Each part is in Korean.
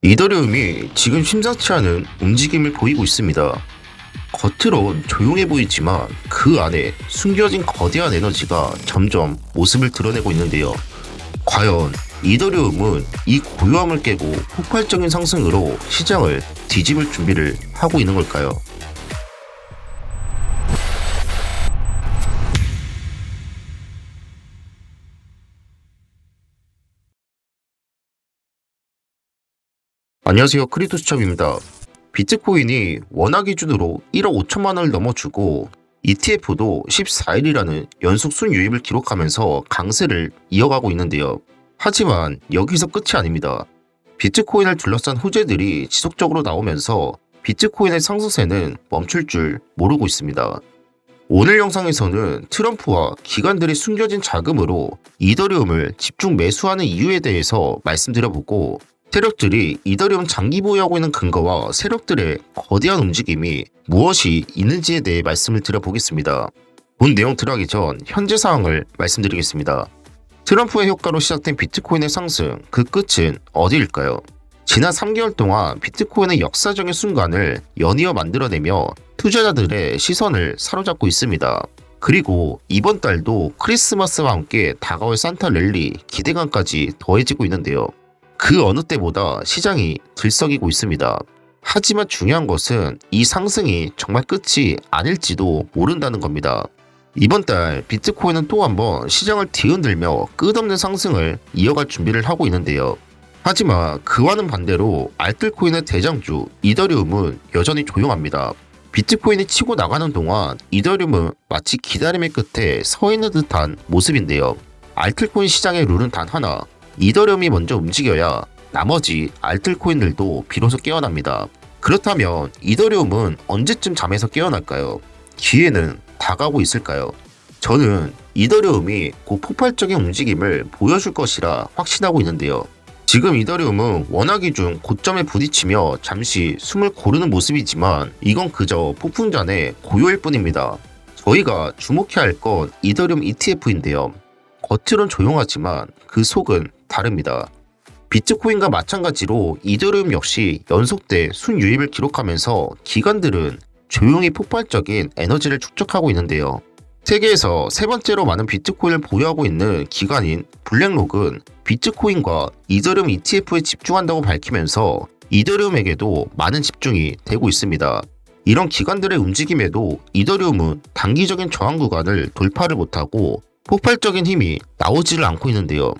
이더리움이 지금 심상치 않은 움직임을 보이고 있습니다. 겉으론 조용해 보이지만 그 안에 숨겨진 거대한 에너지가 점점 모습을 드러내고 있는데요. 과연 이더리움은 이 고요함을 깨고 폭발적인 상승으로 시장을 뒤집을 준비를 하고 있는 걸까요? 안녕하세요, 크리토스첩입니다. 비트코인이 원화 기준으로 1억 5천만 원을 넘어주고 ETF도 14일이라는 연속 순유입을 기록하면서 강세를 이어가고 있는데요. 하지만 여기서 끝이 아닙니다. 비트코인을 둘러싼 호재들이 지속적으로 나오면서 비트코인의 상승세는 멈출 줄 모르고 있습니다. 오늘 영상에서는 트럼프와 기관들의 숨겨진 자금으로 이더리움을 집중 매수하는 이유에 대해서 말씀드려보고, 세력들이 이더리움 장기 보유하고 있는 근거와 세력들의 거대한 움직임이 무엇이 있는지에 대해 말씀을 드려보겠습니다. 본 내용 들어가기 전 현재 상황을 말씀드리겠습니다. 트럼프의 효과로 시작된 비트코인의 상승, 그 끝은 어디일까요? 지난 3개월 동안 비트코인의 역사적인 순간을 연이어 만들어내며 투자자들의 시선을 사로잡고 있습니다. 그리고 이번 달도 크리스마스와 함께 다가올 산타 랠리 기대감까지 더해지고 있는데요. 그 어느 때보다 시장이 들썩이고 있습니다. 하지만 중요한 것은 이 상승이 정말 끝이 아닐지도 모른다는 겁니다. 이번 달 비트코인은 또 한번 시장을 뒤흔들며 끝없는 상승을 이어갈 준비를 하고 있는데요. 하지만 그와는 반대로 알뜰코인의 대장주 이더리움은 여전히 조용합니다. 비트코인이 치고 나가는 동안 이더리움은 마치 기다림의 끝에 서 있는 듯한 모습인데요. 알뜰코인 시장의 룰은 단 하나, 이더리움이 먼저 움직여야 나머지 알뜰코인들도 비로소 깨어납니다. 그렇다면 이더리움은 언제쯤 잠에서 깨어날까요? 기회는 다가오고 있을까요? 저는 이더리움이 곧 폭발적인 움직임을 보여줄 것이라 확신하고 있는데요. 지금 이더리움은 원화 기준 고점에 부딪히며 잠시 숨을 고르는 모습이지만 이건 그저 폭풍 전의 고요일 뿐입니다. 저희가 주목해야 할 건 이더리움 ETF인데요. 겉으론 조용하지만 그 속은 다릅니다. 비트코인과 마찬가지로 이더리움 역시 연속돼 순유입을 기록하면서 기관들은 조용히 폭발적인 에너지를 축적하고 있는데요. 세계에서 세 번째로 많은 비트코인을 보유하고 있는 기관인 블랙록은 비트코인과 이더리움 ETF에 집중한다고 밝히면서 이더리움에게도 많은 집중이 되고 있습니다. 이런 기관들의 움직임에도 이더리움은 단기적인 저항 구간을 돌파를 못하고 폭발적인 힘이 나오지를 않고 있는데요.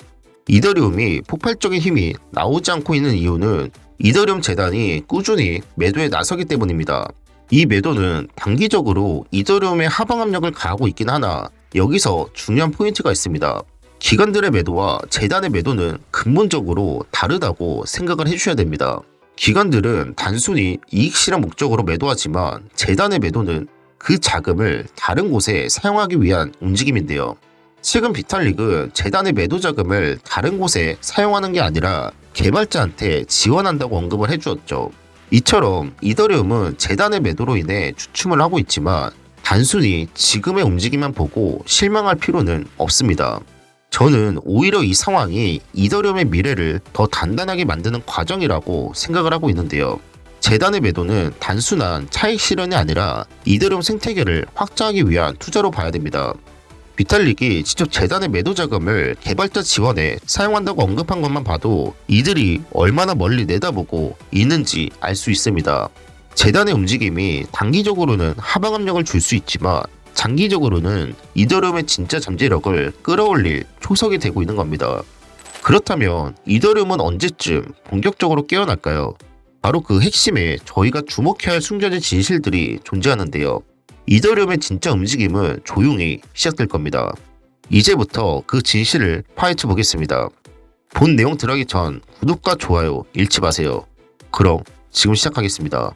이더리움이 폭발적인 힘이 나오지 않고 있는 이유는 이더리움 재단이 꾸준히 매도에 나서기 때문입니다. 이 매도는 단기적으로 이더리움의 하방 압력을 가하고 있긴 하나 여기서 중요한 포인트가 있습니다. 기관들의 매도와 재단의 매도는 근본적으로 다르다고 생각을 해주셔야 됩니다. 기관들은 단순히 이익 실현 목적으로 매도하지만 재단의 매도는 그 자금을 다른 곳에 사용하기 위한 움직임인데요. 최근 비탈릭은 재단의 매도 자금을 다른 곳에 사용하는 게 아니라 개발자한테 지원한다고 언급을 해주었죠. 이처럼 이더리움은 재단의 매도로 인해 주춤을 하고 있지만 단순히 지금의 움직임만 보고 실망할 필요는 없습니다. 저는 오히려 이 상황이 이더리움의 미래를 더 단단하게 만드는 과정이라고 생각을 하고 있는데요. 재단의 매도는 단순한 차익 실현이 아니라 이더리움 생태계를 확장하기 위한 투자로 봐야 됩니다. 비탈릭이 직접 재단의 매도 자금을 개발자 지원에 사용한다고 언급한 것만 봐도 이들이 얼마나 멀리 내다보고 있는지 알 수 있습니다. 재단의 움직임이 단기적으로는 하방 압력을 줄 수 있지만 장기적으로는 이더리움의 진짜 잠재력을 끌어올릴 초석이 되고 있는 겁니다. 그렇다면 이더리움은 언제쯤 본격적으로 깨어날까요? 바로 그 핵심에 저희가 주목해야 할 숨겨진 진실들이 존재하는데요. 이더리움의 진짜 움직임은 조용히 시작될 겁니다. 이제부터 그 진실을 파헤쳐 보겠습니다. 본 내용 들어가기 전 구독과 좋아요 잃지 마세요. 그럼 지금 시작하겠습니다.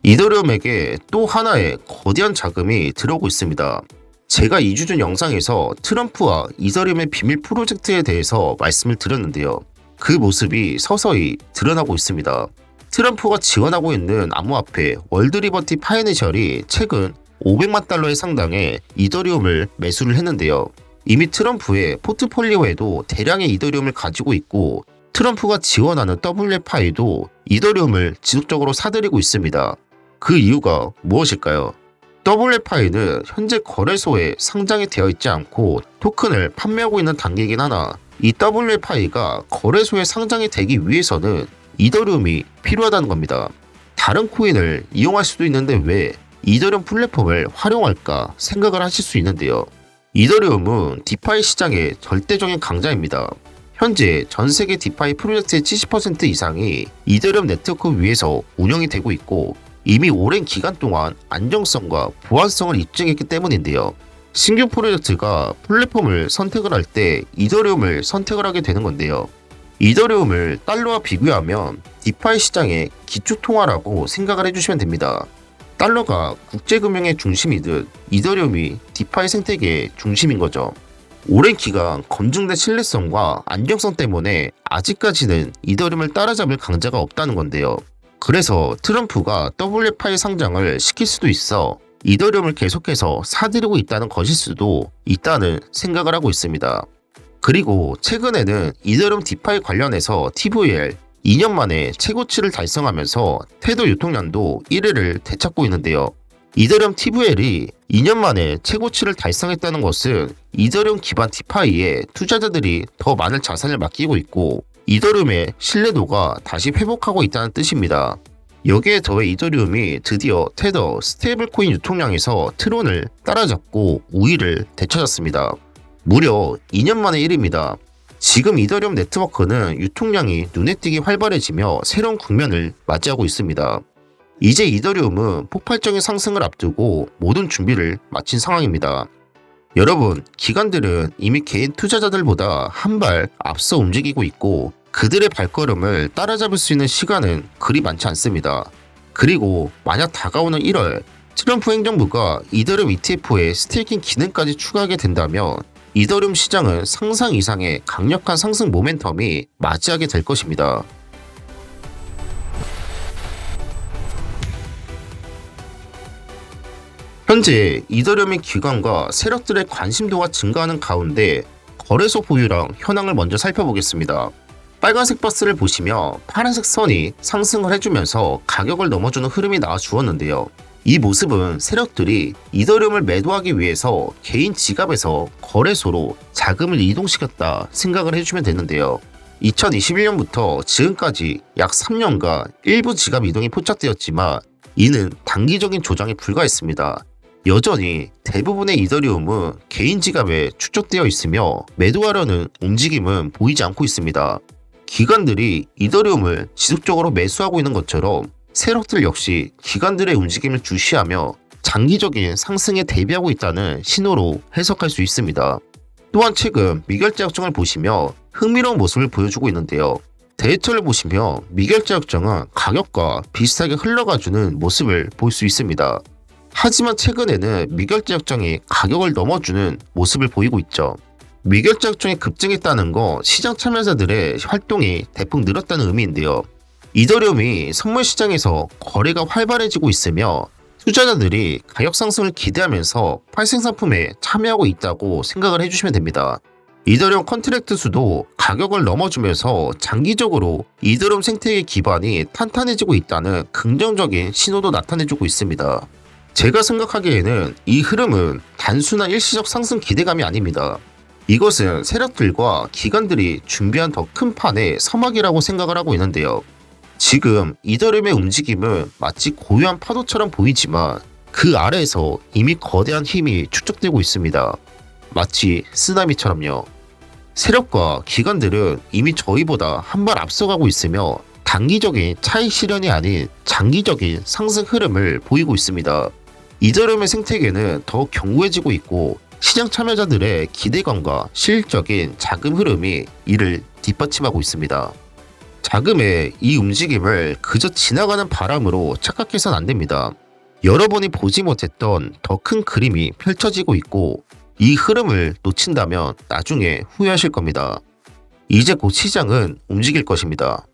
이더리움에게 또 하나의 거대한 자금이 들어오고 있습니다. 제가 2주 전 영상에서 트럼프와 이더리움의 비밀 프로젝트에 대해서 말씀을 드렸는데요. 그 모습이 서서히 드러나고 있습니다. 트럼프가 지원하고 있는 암호화폐 월드리버티 파이낸셜이 최근 $500만 달러에 상당의 이더리움을 매수를 했는데요. 이미 트럼프의 포트폴리오에도 대량의 이더리움을 가지고 있고 트럼프가 지원하는 WFI도 이더리움을 지속적으로 사들이고 있습니다. 그 이유가 무엇일까요? WFI는 현재 거래소에 상장이 되어 있지 않고 토큰을 판매하고 있는 단계이긴 하나 이 WFI가 거래소에 상장이 되기 위해서는 이더리움이 필요하다는 겁니다. 다른 코인을 이용할 수도 있는데 왜 이더리움 플랫폼을 활용할까 생각을 하실 수 있는데요. 이더리움은 디파이 시장의 절대적인 강자입니다. 현재 전 세계 디파이 프로젝트의 70% 이상이 이더리움 네트워크 위에서 운영이 되고 있고 이미 오랜 기간 동안 안정성과 보안성을 입증했기 때문인데요. 신규 프로젝트가 플랫폼을 선택을 할 때 이더리움을 선택을 하게 되는 건데요. 이더리움을 달러와 비교하면 디파이 시장의 기초통화라고 생각을 해주시면 됩니다. 달러가 국제금융의 중심이듯 이더리움이 디파이 생태계의 중심인 거죠. 오랜 기간 검증된 신뢰성과 안정성 때문에 아직까지는 이더리움을 따라잡을 강자가 없다는 건데요. 그래서 트럼프가 WFI 상장을 시킬 수도 있어 이더리움을 계속해서 사들이고 있다는 것일 수도 있다는 생각을 하고 있습니다. 그리고 최근에는 이더리움 디파이 관련해서 TVL 2년 만에 최고치를 달성하면서 테더 유통량도 1위를 되찾고 있는데요. 이더리움 TVL이 2년 만에 최고치를 달성했다는 것은 이더리움 기반 디파이에 투자자들이 더 많은 자산을 맡기고 있고 이더리움의 신뢰도가 다시 회복하고 있다는 뜻입니다. 여기에 더해 이더리움이 드디어 테더 스테이블 코인 유통량에서 트론을 따라잡고 우위를 되찾았습니다. 무려 2년 만에 1위입니다. 지금 이더리움 네트워크는 유통량이 눈에 띄게 활발해지며 새로운 국면을 맞이하고 있습니다. 이제 이더리움은 폭발적인 상승을 앞두고 모든 준비를 마친 상황입니다. 여러분, 기관들은 이미 개인 투자자들보다 한 발 앞서 움직이고 있고 그들의 발걸음을 따라잡을 수 있는 시간은 그리 많지 않습니다. 그리고 만약 다가오는 1월 트럼프 행정부가 이더리움 ETF에 스테이킹 기능까지 추가하게 된다면 이더리움 시장은 상상 이상의 강력한 상승 모멘텀이 맞이하게 될 것입니다. 현재 이더리움의 기관과 세력들의 관심도가 증가하는 가운데 거래소 보유량 현황을 먼저 살펴보겠습니다. 빨간색 박스를 보시며 파란색 선이 상승을 해주면서 가격을 넘어주는 흐름이 나와 주었는데요. 이 모습은 세력들이 이더리움을 매도하기 위해서 개인 지갑에서 거래소로 자금을 이동시켰다 생각을 해주면 되는데요. 2021년부터 지금까지 약 3년간 일부 지갑 이동이 포착되었지만 이는 단기적인 조정에 불과했습니다. 여전히 대부분의 이더리움은 개인 지갑에 축적되어 있으며 매도하려는 움직임은 보이지 않고 있습니다. 기관들이 이더리움을 지속적으로 매수하고 있는 것처럼 세력들 역시 기관들의 움직임을 주시하며 장기적인 상승에 대비하고 있다는 신호로 해석할 수 있습니다. 또한 최근 미결제 약정을 보시며 흥미로운 모습을 보여주고 있는데요. 데이터를 보시면 미결제 약정은 가격과 비슷하게 흘러가주는 모습을 볼 수 있습니다. 하지만 최근에는 미결제 약정이 가격을 넘어주는 모습을 보이고 있죠. 미결제 약정이 급증했다는 건 시장 참여자들의 활동이 대폭 늘었다는 의미인데요. 이더리움이 선물 시장에서 거래가 활발해지고 있으며 투자자들이 가격 상승을 기대하면서 발생 상품에 참여하고 있다고 생각을 해주시면 됩니다. 이더리움 컨트랙트 수도 가격을 넘어주면서 장기적으로 이더리움 생태계 기반이 탄탄해지고 있다는 긍정적인 신호도 나타내주고 있습니다. 제가 생각하기에는 이 흐름은 단순한 일시적 상승 기대감이 아닙니다. 이것은 세력들과 기관들이 준비한 더 큰 판의 서막이라고 생각을 하고 있는데요. 지금 이더리움의 움직임은 마치 고요한 파도처럼 보이지만 그 아래에서 이미 거대한 힘이 축적되고 있습니다. 마치 쓰나미처럼요. 세력과 기관들은 이미 저희보다 한 발 앞서가고 있으며 단기적인 차익 실현이 아닌 장기적인 상승 흐름을 보이고 있습니다. 이더리움의 생태계는 더욱 견고해지고 있고 시장 참여자들의 기대감과 실질적인 자금 흐름이 이를 뒷받침하고 있습니다. 자금의 이 움직임을 그저 지나가는 바람으로 착각해서는 안 됩니다. 여러분이 보지 못했던 더 큰 그림이 펼쳐지고 있고 이 흐름을 놓친다면 나중에 후회하실 겁니다. 이제 곧 시장은 움직일 것입니다.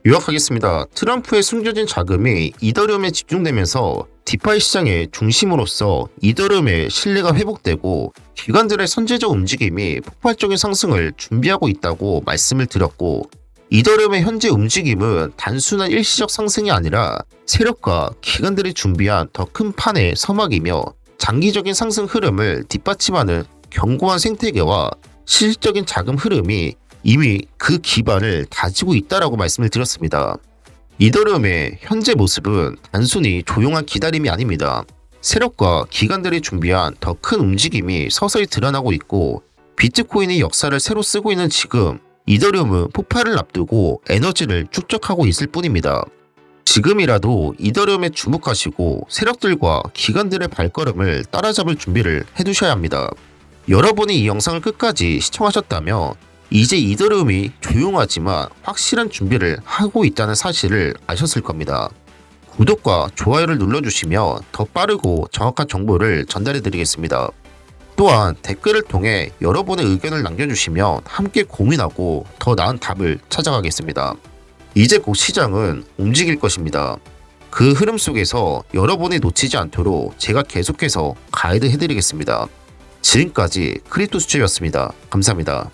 요약하겠습니다. 트럼프의 숨겨진 자금이 이더리움에 집중되면서 디파이 시장의 중심으로서 이더리움의 신뢰가 회복되고 기관들의 선제적 움직임이 폭발적인 상승을 준비하고 있다고 말씀을 드렸고, 이더리움의 현재 움직임은 단순한 일시적 상승이 아니라 세력과 기관들이 준비한 더 큰 판의 서막이며 장기적인 상승 흐름을 뒷받침하는 견고한 생태계와 실질적인 자금 흐름이 이미 그 기반을 다지고 있다라고 말씀을 드렸습니다. 이더리움의 현재 모습은 단순히 조용한 기다림이 아닙니다. 세력과 기관들이 준비한 더 큰 움직임이 서서히 드러나고 있고, 비트코인의 역사를 새로 쓰고 있는 지금 이더리움은 폭발을 앞두고 에너지를 축적하고 있을 뿐입니다. 지금이라도 이더리움에 주목하시고 세력들과 기관들의 발걸음을 따라잡을 준비를 해두셔야 합니다. 여러분이 이 영상을 끝까지 시청하셨다면 이제 이더리움이 조용하지만 확실한 준비를 하고 있다는 사실을 아셨을 겁니다. 구독과 좋아요를 눌러주시면 더 빠르고 정확한 정보를 전달해 드리겠습니다. 또한 댓글을 통해 여러분의 의견을 남겨주시면 함께 고민하고 더 나은 답을 찾아가겠습니다. 이제 곧 시장은 움직일 것입니다. 그 흐름 속에서 여러분이 놓치지 않도록 제가 계속해서 가이드 해드리겠습니다. 지금까지 크립토 수첩이었습니다. 감사합니다.